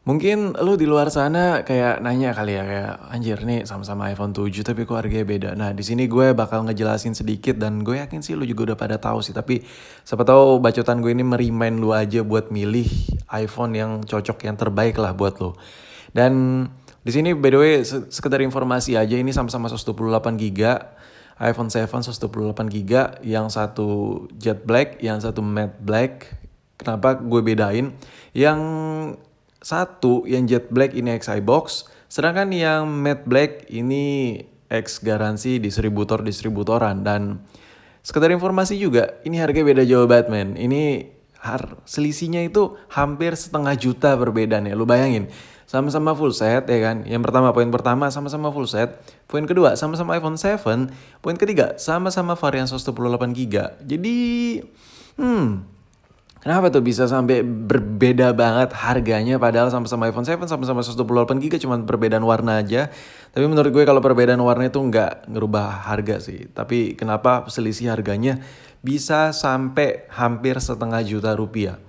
Mungkin lu di luar sana kayak nanya kali ya kayak anjir nih sama-sama iPhone 7 tapi kok harganya beda. Nah, di sini gue bakal ngejelasin sedikit dan gue yakin sih lu juga udah pada tahu sih, tapi siapa tahu bacotan gue ini merimain lu aja buat milih iPhone yang cocok yang terbaik lah buat lu. Dan di sini by the way sekedar informasi aja ini sama-sama 128 GB. iPhone 7 128 GB, yang satu jet black, yang satu matte black. Kenapa gue bedain? Yang satu yang jet black ini ex iBox, sedangkan yang matte black ini ex garansi distributoran. Dan sekedar informasi juga, ini harga beda jauh banget men. Ini selisihnya itu hampir setengah juta perbedaannya. Lu bayangin, sama-sama full set ya kan. Yang pertama, poin pertama sama-sama full set. Poin kedua sama-sama iPhone 7. Poin ketiga sama-sama varian 128 GB. Jadi kenapa tuh bisa sampai berbeda banget harganya padahal sama-sama iPhone 7, sama-sama 128 GB, cuma perbedaan warna aja. Tapi menurut gue kalau perbedaan warna itu nggak ngerubah harga sih. Tapi kenapa selisih harganya bisa sampai hampir setengah juta rupiah.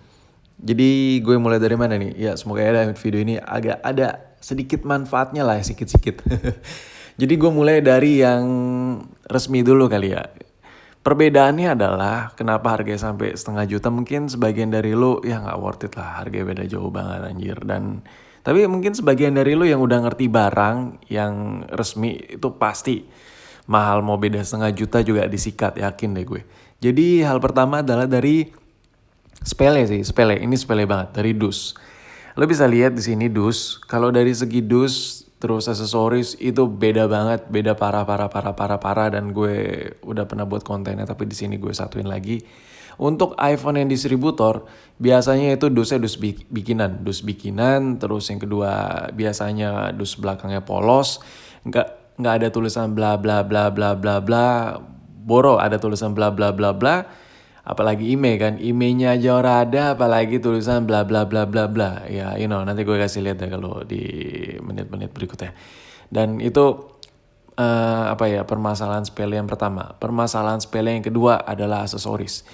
Jadi gue mulai dari mana nih? Ya semoga ada video ini agak ada sedikit manfaatnya lah, sedikit-sedikit. Jadi gue mulai dari yang resmi dulu kali ya. Perbedaannya adalah kenapa harganya sampai setengah juta. Mungkin sebagian dari lu ya nggak worth it lah, harganya beda jauh banget anjir. Dan tapi mungkin sebagian dari lu yang udah ngerti barang yang resmi itu pasti mahal, mau beda setengah juta juga disikat, yakin deh gue. Jadi hal pertama adalah dari sepele sih, sepele. Ini sepele banget dari dus. Lo bisa lihat di sini dus. Kalau dari segi dus terus aksesoris itu beda banget, beda parah dan gue udah pernah buat kontennya tapi di sini gue satuin lagi. Untuk iPhone yang distributor biasanya itu dusnya dus bikinan, terus yang kedua biasanya dus belakangnya polos, nggak ada tulisan bla bla bla bla bla bla, boro ada tulisan bla bla bla bla. Apalagi email kan, emailnya aja orang ada, apalagi tulisan bla bla bla bla bla. Ya, nanti gue kasih lihat ya kalau di menit-menit berikutnya. Dan itu permasalahan sepele yang pertama. Permasalahan sepele yang kedua adalah aksesoris.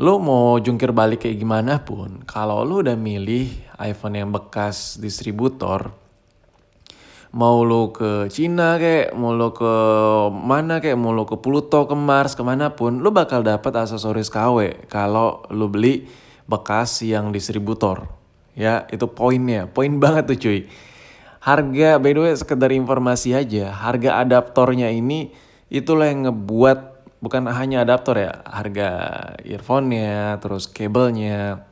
Lo mau jungkir balik kayak gimana pun, kalau lo udah milih iPhone yang bekas distributor, mau lo ke Cina kayak, mau lo ke mana kayak, mau lo ke Pluto, ke Mars, kemanapun, lo bakal dapat aksesoris KW kalau lo beli bekas yang distributor. Ya, itu poinnya, poin banget tuh cuy. Harga, by the way sekedar informasi aja, harga adaptornya ini itulah yang ngebuat, bukan hanya adaptor ya, harga earphone-nya, terus kabelnya,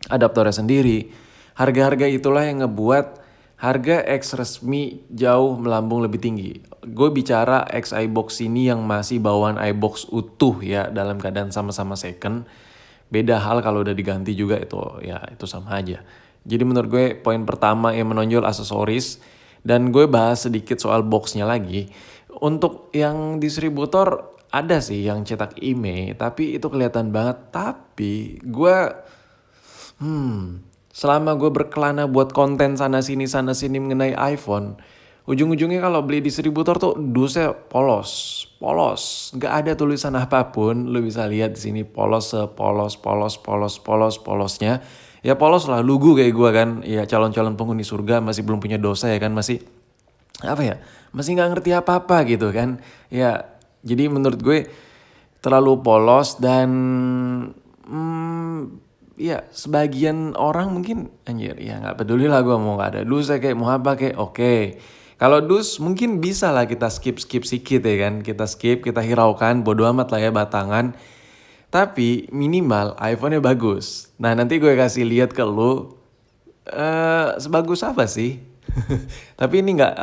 adaptornya sendiri. Harga-harga itulah yang ngebuat harga X resmi jauh melambung lebih tinggi. Gue bicara X iBox ini yang masih bawaan iBox utuh ya, dalam keadaan sama-sama second. Beda hal kalau udah diganti juga, itu sama aja. Jadi menurut gue poin pertama yang menonjol aksesoris. Dan gue bahas sedikit soal boxnya lagi. Untuk yang distributor ada sih yang cetak IMEI, tapi itu kelihatan banget. Tapi gue selama gue berkelana buat konten sana sini mengenai iPhone, ujung-ujungnya kalau beli distributor tuh dusnya polos, nggak ada tulisan apapun. Lu bisa lihat di sini polos polosnya. Ya polos lah, lugu kayak gue kan. Ya calon-calon penghuni surga masih belum punya dosa ya kan, masih masih nggak ngerti apa-apa gitu kan. Ya jadi menurut gue terlalu polos dan ya sebagian orang mungkin anjir ya nggak peduli lah gue mau nggak ada dus kayak mau apa kayak oke. Kalau dus mungkin bisa lah kita skip sedikit ya kan, kita skip, kita hiraukan, bodo amat lah ya batangan. Tapi minimal iPhone-nya bagus. Nah nanti gue kasih lihat ke lu sebagus apa sih. Tapi ini nggak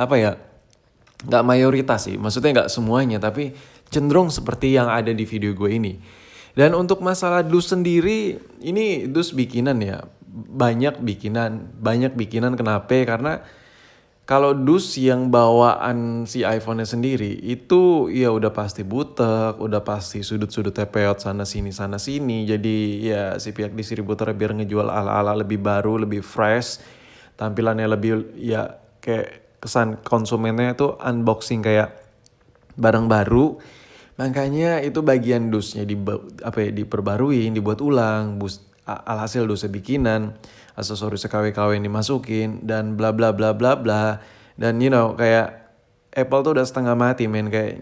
mayoritas sih, maksudnya nggak semuanya, tapi cenderung seperti yang ada di video gue ini. Dan untuk masalah dus sendiri, ini dus bikinan ya, banyak bikinan. Kenapa? Karena kalau dus yang bawaan si iPhone-nya sendiri itu ya udah pasti butek, udah pasti sudut-sudutnya peot sana sini. Jadi ya si pihak distributor biar ngejual ala-ala lebih baru, lebih fresh, tampilannya lebih ya kayak kesan konsumennya itu unboxing kayak barang baru. Makanya itu bagian dusnya diperbarui, dibuat ulang, alhasil dusnya bikinan. aksesoris KW-KW yang dimasukin dan bla bla bla bla bla. Dan kayak Apple tuh udah setengah mati men, kayak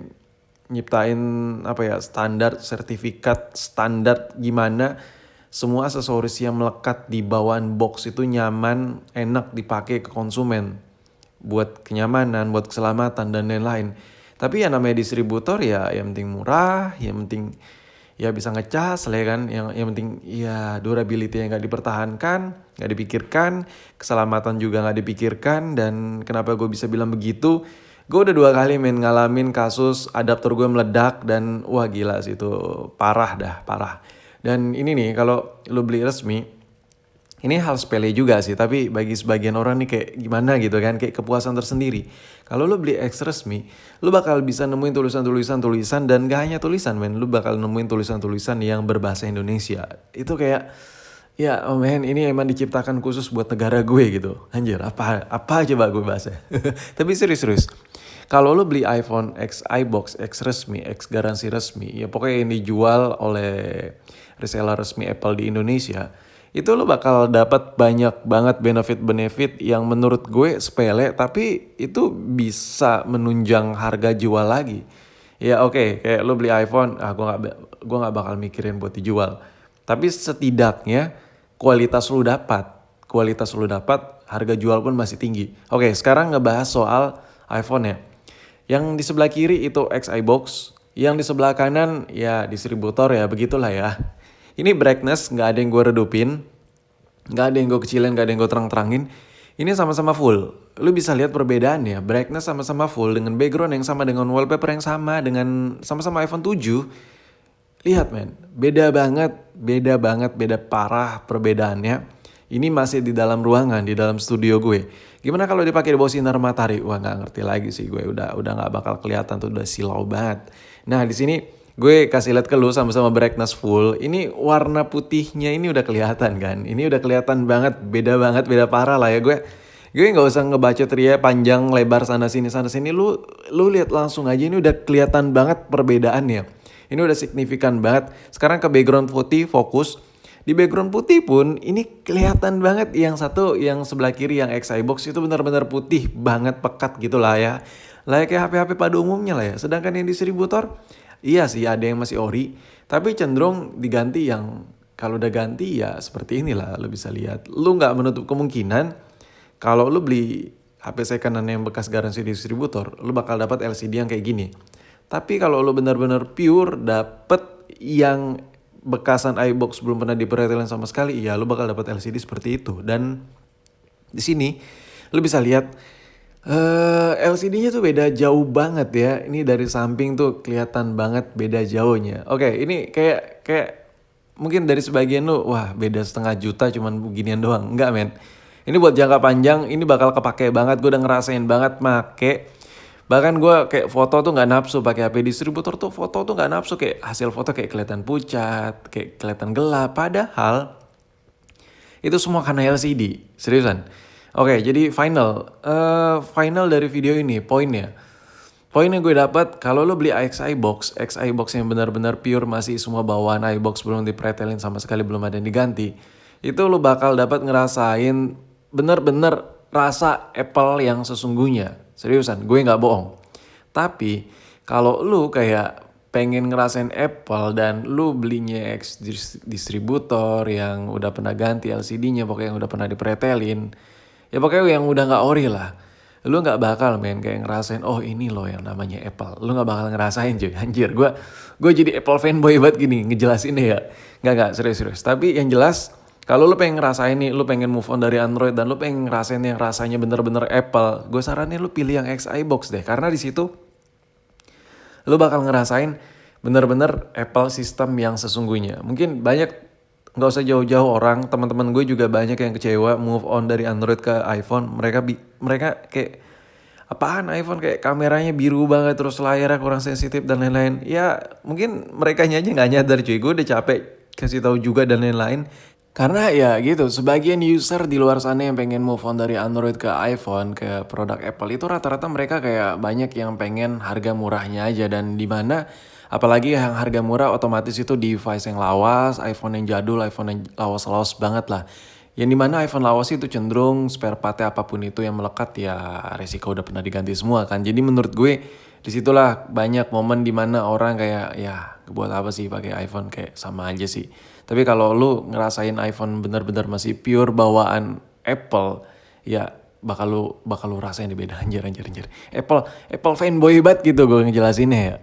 nyiptain apa ya, standar sertifikat standar gimana semua aksesoris yang melekat di bawaan box itu nyaman, enak dipakai ke konsumen buat kenyamanan, buat keselamatan dan lain-lain. Tapi yang namanya distributor ya yang penting murah, yang penting ya bisa ngecas lah ya kan, yang penting ya durability yang nggak dipertahankan, nggak dipikirkan, keselamatan juga nggak dipikirkan. Dan kenapa gue bisa bilang begitu? Gue udah 2 kali ngalamin kasus adaptor gue meledak dan wah gila sih itu parah dah, parah. Dan ini nih kalau lu beli resmi, ini hal sepele juga sih, tapi bagi sebagian orang nih kayak gimana gitu kan, kayak kepuasan tersendiri. Kalau lu beli X resmi, lu bakal bisa nemuin tulisan-tulisan dan gak hanya tulisan men, lu bakal nemuin tulisan-tulisan yang berbahasa Indonesia. Itu kayak ya oh man, ini emang diciptakan khusus buat negara gue gitu. Anjir, apa coba gue bahasnya. Tapi serius. Kalau lo beli iPhone X iBox, X resmi, X garansi resmi, ya pokoknya yang dijual oleh reseller resmi Apple di Indonesia, itu lo bakal dapat banyak banget benefit-benefit yang menurut gue sepele, tapi itu bisa menunjang harga jual lagi. Ya oke, kayak lo beli iPhone, gue nggak bakal mikirin buat dijual. Tapi setidaknya kualitas lo dapat, harga jual pun masih tinggi. Oke, sekarang ngebahas soal iPhone ya. Yang di sebelah kiri itu X iBox, yang di sebelah kanan ya distributor ya, begitulah ya. Ini brightness nggak ada yang gue redupin, nggak ada yang gue kecilin, nggak ada yang gue terang-terangin. Ini sama-sama full. Lu bisa lihat perbedaannya, brightness sama-sama full dengan background yang sama, dengan wallpaper yang sama, dengan sama-sama iPhone 7. Lihat men, beda banget, beda parah perbedaannya. Ini masih di dalam ruangan, di dalam studio gue. Gimana kalau dipakai di bawah sinar matahari? Wah nggak ngerti lagi sih gue, udah nggak bakal kelihatan tuh, udah silau banget. Nah di sini gue kasih lihat ke lu sama-sama brightness full. Ini warna putihnya ini udah kelihatan kan? Ini udah kelihatan banget, beda parah lah ya gue nggak usah ngebaca ria panjang lebar sana sini. Lu lihat langsung aja, ini udah kelihatan banget perbedaannya. Ini udah signifikan banget. Sekarang ke background putih fokus. Di background putih pun ini kelihatan banget, yang satu yang sebelah kiri yang X iBox itu benar-benar putih banget, pekat gitu lah ya. Layaknya HP-HP pada umumnya lah ya. Sedangkan yang distributor iya sih ada yang masih ori, tapi cenderung diganti yang kalau udah ganti ya seperti inilah, lo bisa lihat. Lu nggak menutup kemungkinan kalau lu beli HP second yang bekas garansi distributor, lu bakal dapat LCD yang kayak gini. Tapi kalau lu benar-benar pure dapet yang bekasan iBox belum pernah dipretelin sama sekali, ya lu bakal dapat LCD seperti itu. Dan di sini lu bisa lihat LCD-nya tuh beda jauh banget ya. Ini dari samping tuh kelihatan banget beda jauhnya. Oke, ini kayak mungkin dari sebagian lu, wah beda 500.000 cuman beginian doang. Enggak men. Ini buat jangka panjang, ini bakal kepake banget. Gue udah ngerasain banget make. Bahkan gue kayak foto tuh gak nafsu pakai HP distributor tuh, foto tuh gak nafsu, kayak hasil foto kayak kelihatan pucat, kayak kelihatan gelap. Padahal itu semua karena LCD, seriusan. Oke, jadi final dari video ini poinnya gue dapat kalau lo beli X iBox yang benar-benar pure, masih semua bawaan iBox belum dipretelin sama sekali, belum ada yang diganti, itu lo bakal dapat ngerasain bener-bener rasa Apple yang sesungguhnya. Seriusan, gue nggak bohong. Tapi kalau lu kayak pengen ngerasain Apple dan lu belinya X distributor yang udah pernah ganti LCD-nya, pokoknya yang udah pernah dipretelin, ya pokoknya yang udah nggak ori lah, lu nggak bakal kayak ngerasain oh ini loh yang namanya Apple. Lu nggak bakal ngerasain cuy. Anjir, gue jadi Apple fanboy banget gini ngejelasinnya ya. Nggak serius. Tapi yang jelas, kalau lu pengen ngerasain nih, lu pengen move on dari Android dan lu pengen ngerasain yang rasanya bener-bener Apple, gue saranin lu pilih yang X iBox deh. Karena di situ lu bakal ngerasain bener-bener Apple sistem yang sesungguhnya. Mungkin banyak, nggak usah jauh-jauh orang, teman-teman gue juga banyak yang kecewa move on dari Android ke iPhone. Mereka kayak apaan iPhone, kayak kameranya biru banget, terus layarnya kurang sensitif dan lain-lain. Ya mungkin mereka aja nggak nyadar cuy. Gue udah capek kasih tahu juga dan lain-lain. Karena ya gitu, sebagian user di luar sana yang pengen move on dari Android ke iPhone, ke produk Apple itu rata-rata mereka kayak banyak yang pengen harga murahnya aja. Dan dimana apalagi yang harga murah otomatis itu device yang lawas, iPhone yang jadul, iPhone yang lawas-lawas banget lah. Yang dimana iPhone lawas itu cenderung spare partnya apapun itu yang melekat ya resiko udah pernah diganti semua kan. Jadi menurut gue disitulah banyak momen dimana orang kayak ya buat apa sih pakai iPhone, kayak sama aja sih. Tapi kalau lu ngerasain iPhone bener-bener masih pure bawaan Apple, ya bakal lu rasain di beda anjir. Apple Apple fanboy banget gitu gue ngejelasinnya ya.